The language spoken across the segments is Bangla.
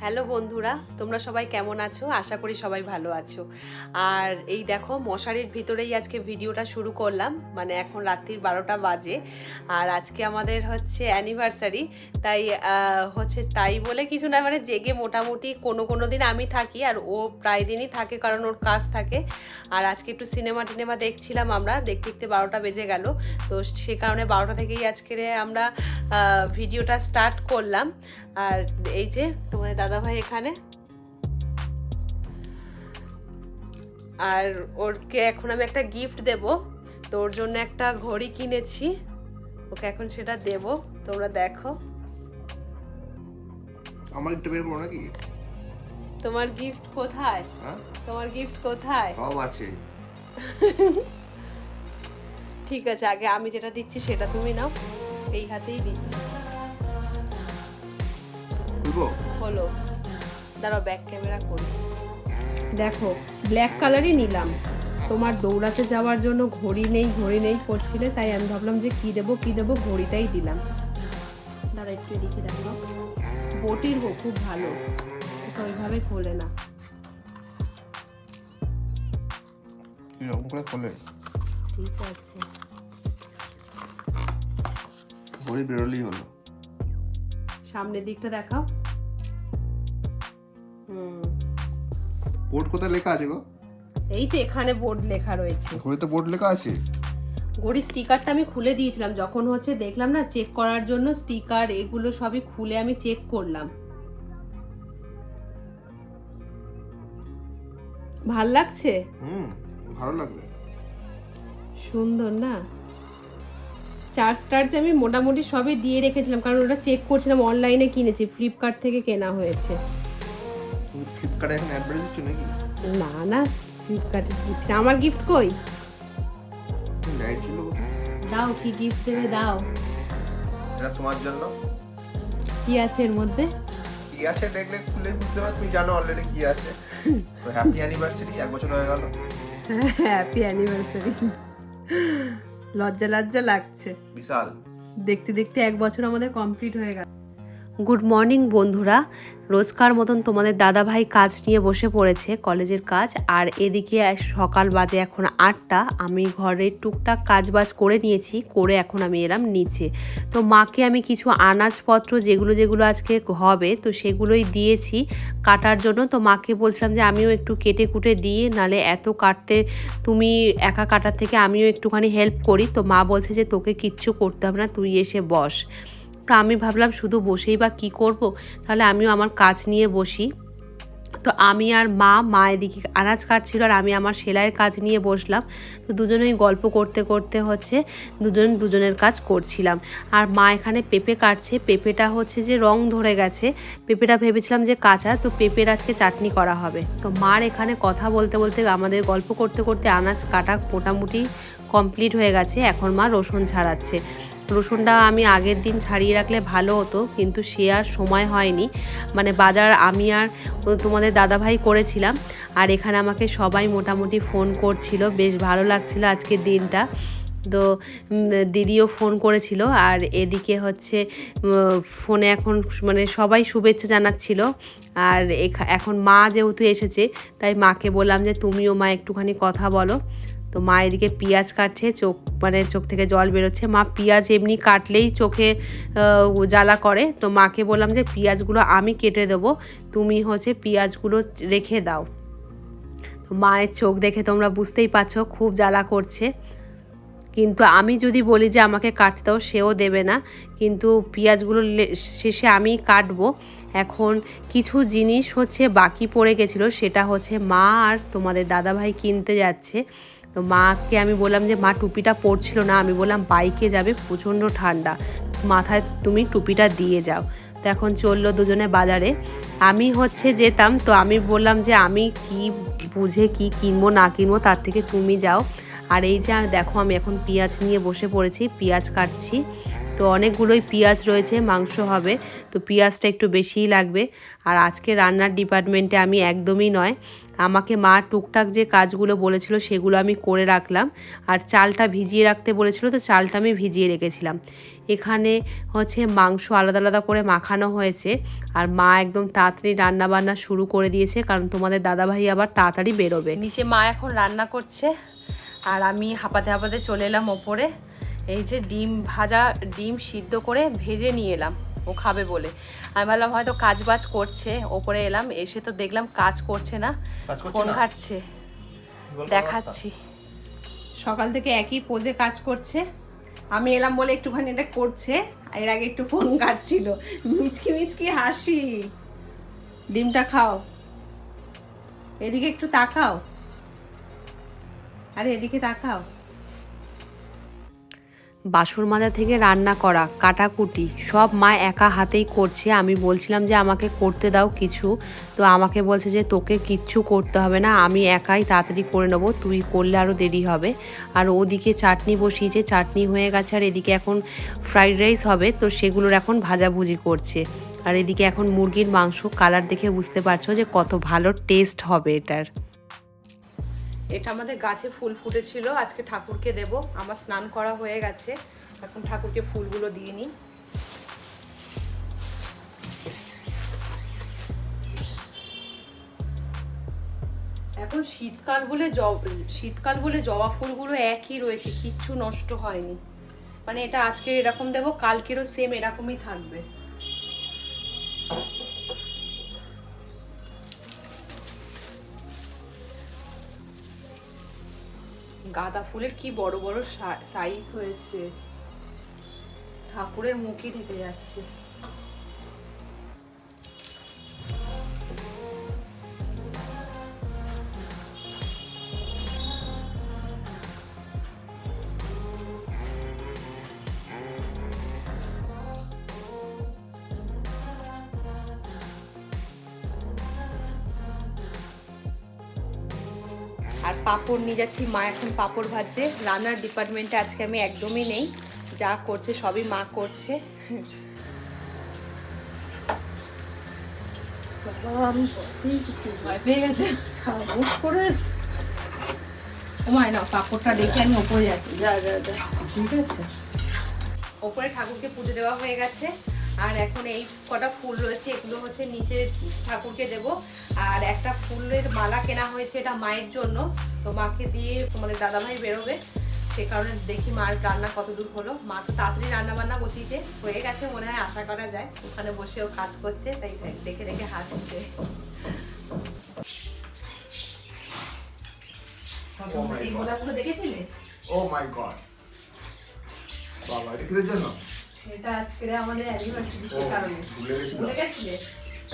হ্যালো বন্ধুরা, তোমরা সবাই কেমন আছো? আশা করি সবাই ভালো আছো। আর এই দেখো মশারির ভিতরেই আজকে ভিডিওটা শুরু করলাম, মানে এখন রাত্রির 12টা বাজে। আর আজকে আমাদের হচ্ছে অ্যানিভার্সারি, তাই তাই বলে কিছু না, মানে জেগে মোটামুটি কোনো দিন আমি থাকি আর ও প্রায় দিনই থাকে, কারণ ওর কাজ থাকে। আর আজকে একটু সিনেমা দেখছিলাম, আমরা দেখতে দেখতে 12টা বেজে গেল। তো সে কারণে 12টা থেকেই আজকে আমরা ভিডিওটা স্টার্ট করলাম। আর এই যে তোমাদের দাদাভাই এখানে, আর ওরকে এখন আমি একটা গিফট দেব। তো ওর জন্য একটা ঘড়ি কিনেছি, ওকে এখন সেটা দেব। তোমরা দেখো আমার একটা বের করো নাকি? তোমার গিফট কোথায়? তোমার গিফট কোথায়? সব আছে। ঠিক আছে, আগে আমি যেটা দিচ্ছি সেটা তুমি নাও। এই হাতেই দিচ্ছি। হলো, দাঁড়াও ব্যাক ক্যামেরা করি। দেখো ব্ল্যাক কালারই নিলাম। তোমার দৌড়াতে যাওয়ার জন্য ঘড়ি নেই করছিলে, তাই আমি ভাবলাম যে কি দেবো ঘড়িটাই দিলাম। দাঁড়া একটু এদিকে দেখো, বটির খুব ভালো, এটা ওইভাবে খোলে না। এরকম করে খোলে? ঠিক আছে, ঘড়ি বেরোলেই হলো। সামনের দিকটা দেখাও। বোর্ড কোথায় লেখা আছে গো? এই তো এখানে বোর্ড লেখা রয়েছে। ঘড়িতে বোর্ড লেখা আছে? ঘড়ির স্টিকারটা আমি খুলে দিয়েছিলাম, যখন দেখলাম না চেক করার জন্য, স্টিকার এগুলো সবই খুলে আমি চেক করলাম। ভাল লাগছে? ভালো লাগবে। সুন্দর না? চার্জ কার্ড আমি মোটামুটি সবই দিয়ে রেখেছিলাম, কারণ ওটা চেক করছিলাম। অনলাইনে কিনেছি, ফ্লিপকার্ট থেকে কেনা হয়েছে। তুমি ফ্লিপকার্টে এখন অ্যাড দিচ্ছ নাকি? না ফ্লিপকার্টে দিচ্ছি। আমার গিফট কই? লাইট ছিল কোথায়? দাও, কি গিফট দেবে দাও। এটা তোমার জন্য। কি আছে এর মধ্যে? কি আছে দেখলে খুলে বুঝতে পারবে, তুমি জানো অলরেডি কি আছে। তো হ্যাপি অ্যানিভার্সারি, 1 বছর হয়ে গেল। Happy anniversary. লজ্জা লাগছে বিশাল। দেখতে দেখতে 1 বছর আমাদের কমপ্লিট হয়ে গেল। গুড মর্নিং বন্ধুরা, রোজকার মতন তোমাদের দাদাভাই কাজ নিয়ে বসে পড়েছে, কলেজের কাজ। আর এদিকে সকাল বাজে এখন 8টা। আমি ঘরের টুকটাক কাজবাজ করে নিয়েছি, করে এখন আমি এলাম নিচে। তো মাকে আমি কিছু আনাজপত্র যেগুলো আজকে হবে, তো সেগুলোই দিয়েছি কাটার জন্য। তো মাকে বলছিলাম যে আমিও একটু কেটে কুটে দিই, নালে এত কাটতে তুমি একা কাটার থেকে আমিও একটুখানি হেল্প করি। তো মা বলছে যে তোকে কিচ্ছু করতে হবে না, তুই এসে বস। তা আমি ভাবলাম শুধু বসেই বা কী করব, তাহলে আমিও আমার কাজ নিয়ে বসি। তো আমি আর মা এদিকে আনাজ কাটছিল, আর আমি আমার সেলাইয়ের কাজ নিয়ে বসলাম। তো দুজনেই গল্প করতে করতে দুজনের কাজ করছিলাম। আর মা এখানে পেঁপে কাটছে। পেঁপেটা যে রং ধরে গেছে, পেঁপেটা ভেবেছিলাম যে কাঁচা, তো পেঁপের আজকে চাটনি করা হবে। তো মার এখানে কথা বলতে বলতে আমাদের গল্প করতে করতে আনাজ কাটা মোটামুটি কমপ্লিট হয়ে গেছে। এখন মা রসুন ছাড়াচ্ছে। রসুনটা আমি আগের দিন ছাড়িয়ে রাখলে ভালো হতো, কিন্তু সে আর সময় হয়নি। মানে বাজার আমি আর তোমাদের দাদাভাই করেছিলাম। আর এখানে আমাকে সবাই মোটামুটি ফোন করছিল, বেশ ভালো লাগছিল আজকের দিনটা। তো দিদিও ফোন করেছিল। আর এদিকে ফোনে এখন মানে সবাই শুভেচ্ছা জানাচ্ছিল। আর এখন মা যেহেতু এসেছে, তাই মাকে বললাম যে তুমিও মা একটুখানি কথা বলো। তো মা এদিকে পেঁয়াজ কাটছে, চোখ থেকে জল বেরোচ্ছে। মা পেঁয়াজ এমনি কাটলেই চোখে জ্বালা করে। তো মাকে বললাম যে পেঁয়াজগুলো আমি কেটে দেবো, তুমি পেঁয়াজগুলো রেখে দাও। তো মায়ের চোখ দেখে তোমরা বুঝতেই পারছো, খুব জ্বালা করছে। কিন্তু আমি যদি বলি যে আমাকে কাটতে দাও, সেও দেবে না। কিন্তু পেঁয়াজগুলো শেষে আমি কাটবো। এখন কিছু জিনিস বাকি পড়ে গেছিলো, সেটা মা আর তোমাদের দাদাভাই কিনতে যাচ্ছে। তো মাকে আমি বললাম যে মা টুপিটা পরছিল না, আমি বললাম বাইকে যাবে, প্রচণ্ড ঠান্ডা, মাথায় তুমি টুপিটা দিয়ে যাও। তো এখন চললো দুজনে বাজারে। আমি যেতাম, তো আমি বললাম যে আমি কি বুঝে কি কিনবো না কিনবো, তার থেকে তুমি যাও। আর এই যে দেখো আমি এখন পেঁয়াজ নিয়ে বসে পড়েছি, পেঁয়াজ কাটছি। তো অনেকগুলোই পেঁয়াজ রয়েছে, মাংস হবে, তো পেঁয়াজটা একটু বেশিই লাগবে। আর আজকে রান্নার ডিপার্টমেন্টে আমি একদমই নয়, আমাকে মা টুকটাক যে কাজগুলো বলেছিল সেগুলো আমি করে রাখলাম। আর চালটা ভিজিয়ে রাখতে বলেছিল, তো চালটা আমি ভিজিয়ে রেখেছিলাম। এখানে হচ্ছে মাংস আলাদা আলাদা করে মাখানো হয়েছে। আর মা একদম তাড়াতাড়ি রান্না বান্না শুরু করে দিয়েছে, কারণ তোমাদের দাদাভাই আবার তাড়াতাড়ি বেরোবে। নিচে মা এখন রান্না করছে আর আমি হাঁপাতে হাঁপাতে চলে এলাম ওপরে। এই যে ডিম সিদ্ধ করে ভেজে নিয়ে এলাম ও খাবে বলে। আমি ভাবলাম হয়তো কাজ বাজ করছে, ওপরে এলাম, এসে তো দেখলাম কাজ করছে না, ফোন ঘাটছে। দেখাচ্ছি, সকাল থেকে একই পোজে কাজ করছে। আমি এলাম বলে একটুখানি এটা করছে, এর আগে একটু ফোন ঘাটছিল। মিচকি মিচকি হাসি। ডিমটা খাও, এদিকে একটু তাকাও, আরে এদিকে তাকাও। বাসন মাজা থেকে রান্না করা, কাটাকুটি সব মা একা হাতেই করছে। আমি বলছিলাম যে আমাকে করতে দাও কিছু, তো আমাকে বলছে যে তোকে কিচ্ছু করতে হবে না, আমি একাই তাড়াতাড়ি করে নেবো, তুই করলে আরও দেরি হবে। আর ওদিকে চাটনি বসিয়েছে, চাটনি হয়ে গেছে। আর এদিকে এখন ফ্রাইড রাইস হবে, তো সেগুলোর এখন ভাজাভুজি করছে। আর এদিকে এখন মুরগির মাংস, কালার দেখে বুঝতে পারছো যে কত ভালো টেস্ট হবে এটার। এটা আমাদের গাছে ফুল ফুটেছিল, আজকে ঠাকুরকে দেব। আমার স্নান করা হয়ে গেছে, এখন ঠাকুরকে ফুলগুলো দিয়ে নিই। এখন শীতকাল বলে জবা ফুলগুলো একই রয়েছে, কিচ্ছু নষ্ট হয়নি। মানে এটা আজকে এরকম দেব, কালকেরও সেম এরকমই থাকবে। গাঁদা ফুলের কি বড় বড় সাইজ হয়েছে, ঠাকুরের মুখই ঢেকে যাচ্ছে। আর পাঁপড় নিয়ে যাচ্ছি, মা এখন পাঁপড় ভাজছে। রান্নার ডিপার্টমেন্টে আজকে আমি একদমই নেই, যা করছে সবই মা করছে। আমি ভয় পেয়ে গেছে করে। ওমায় না, পাঁপড়টা দেখে আমি ওপরে যাচ্ছি। যা যা যা, ঠিক আছে। ওপরে ঠাকুরকে পুজো দেওয়া হয়ে গেছে। আর এখন এই কটা ফুল রয়েছে, এগুলো হচ্ছে নিচে ঠাকুরকে দেব। আর একটা ফুলের মালা কেনা হয়েছে, এটা মায়ের জন্য, তো মাকে দিয়ে তোমাদের দাদাভাই বেরোবে, সে কারণে দেখি মার রান্না কত দূর হলো। মা তো তাড়াতাড়ি রান্না বান্না বসিয়েছে, হয়ে গেছে মনে হয়, আশা করা যায়। ওখানে বসেও কাজ করছে, তাই দেখে দেখে হাসছে। এই গোলাপগুলো দেখেছিলে? ও মাই গড, বাবা এটা কিসের জন্য? এটা আজকে আমাদের অ্যানিভার্সারি, সে কারণে। ভুলে গেছিলে?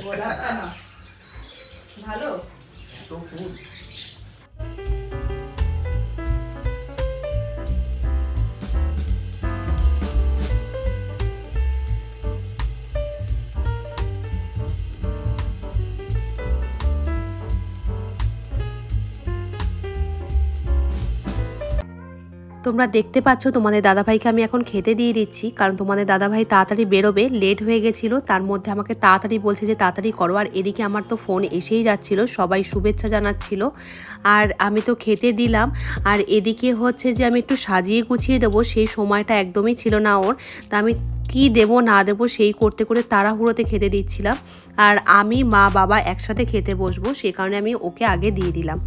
গোলাপটা না ভালো তো ফুল। তোমরা দেখতে পাচ্ছ তোমাদের দাদাভাইকে আমি এখন খেতে দিয়ে দিচ্ছি, কারণ তোমাদের দাদাভাই তাড়াতাড়ি বেরোবে, লেট হয়ে গেছিলো। তার মধ্যে আমাকে তাড়াতাড়ি বলছে যে তাড়াতাড়ি করো। আর এদিকে আমার তো ফোন এসেই যাচ্ছিলো, সবাই শুভেচ্ছা জানাচ্ছিল। আর আমি তো খেতে দিলাম। আর এদিকে হচ্ছে যে আমি একটু সাজিয়ে গুছিয়ে দেবো, সেই সময়টা একদমই ছিল না ওর। তা আমি কি দেব না দেব সেই করতে করে তাড়াহুড়োতে খেতে দিচ্ছিলাম। আর আমি মা বাবা একসাথে খেতে বসবো, সে কারণে আমি ওকে আগে দিয়ে দিলাম।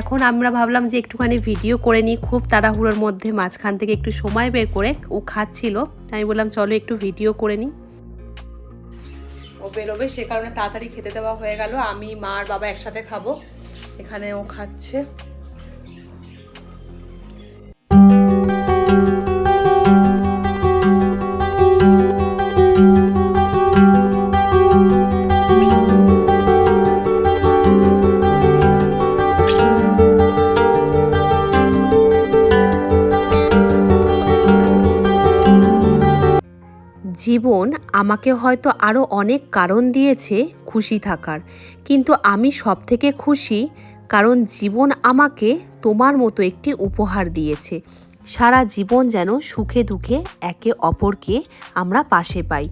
এখন আমরা ভাবলাম যে একটুখানি ভিডিও করে নিই, খুব তাড়াহুড়োর মধ্যে মাঝখান থেকে একটু সময় বের করে। ও খাচ্ছিল, আমি বললাম চলো একটু ভিডিও করে নিই। ও বেরোবে, সে কারণে তাড়াতাড়ি খেতে দেওয়া হয়ে গেল। আমি মা আর বাবা একসাথে খাবো, এখানে ও খাচ্ছে। জীবন আমাকে হয়তো আরও অনেক কারণ দিয়েছে খুশি থাকার, কিন্তু আমি সবথেকে খুশি কারণ জীবন আমাকে তোমার মতো একটি উপহার দিয়েছে। সারা জীবন যেন সুখে দুঃখে একে অপরকে আমরা পাশে পাই।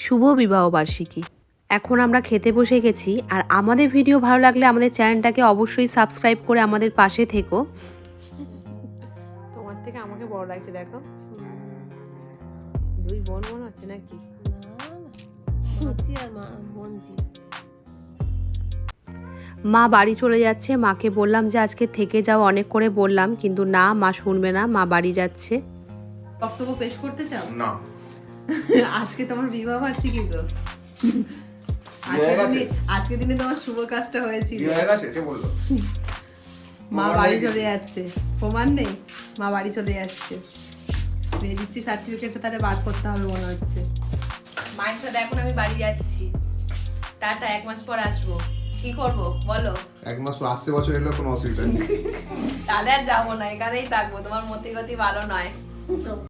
শুভ বিবাহবার্ষিকী। এখন আমরা খেতে বসে গেছি। আর আমাদের ভিডিও ভালো লাগলে আমাদের চ্যানেলটাকে অবশ্যই সাবস্ক্রাইব করে আমাদের পাশে থেকো। তোমার থেকে আমাকে বড় লাগছে, দেখো। দুই বোন বোন আছে নাকি? মা বাড়ি চলে যাচ্ছে। মাকে বললাম যে আজকে থেকে যাও, অনেক করে বললাম, কিন্তু না, মা শুনবে না, মা বাড়ি যাচ্ছে। বক্তব্য পেশ করতে চাও? না। আজকে তোমার বিবাহ বার্ষিকী কিন্তু আজকে দিনে তোমার শুভ কাজটা হয়েছিল। কে বললো? মা বাড়ি চলে যাচ্ছে, প্রমাণ নেই, মা বাড়ি চলে যাচ্ছে। রেজিস্ট্রি সার্টিফিকেটটা তাহলে বার করতে হবে মনে হচ্ছে। মায়ের সাথে এখন আমি বাড়ি যাচ্ছি, টাটা, 1 মাস পর আসবো। কি করব বলো? 1 মাস পর আসতে, বছর এলো কোনো অসুবিধা নেই। তাহলে আর যাবো না, এখানেই থাকবো। তোমার মতি গতি ভালো নয়।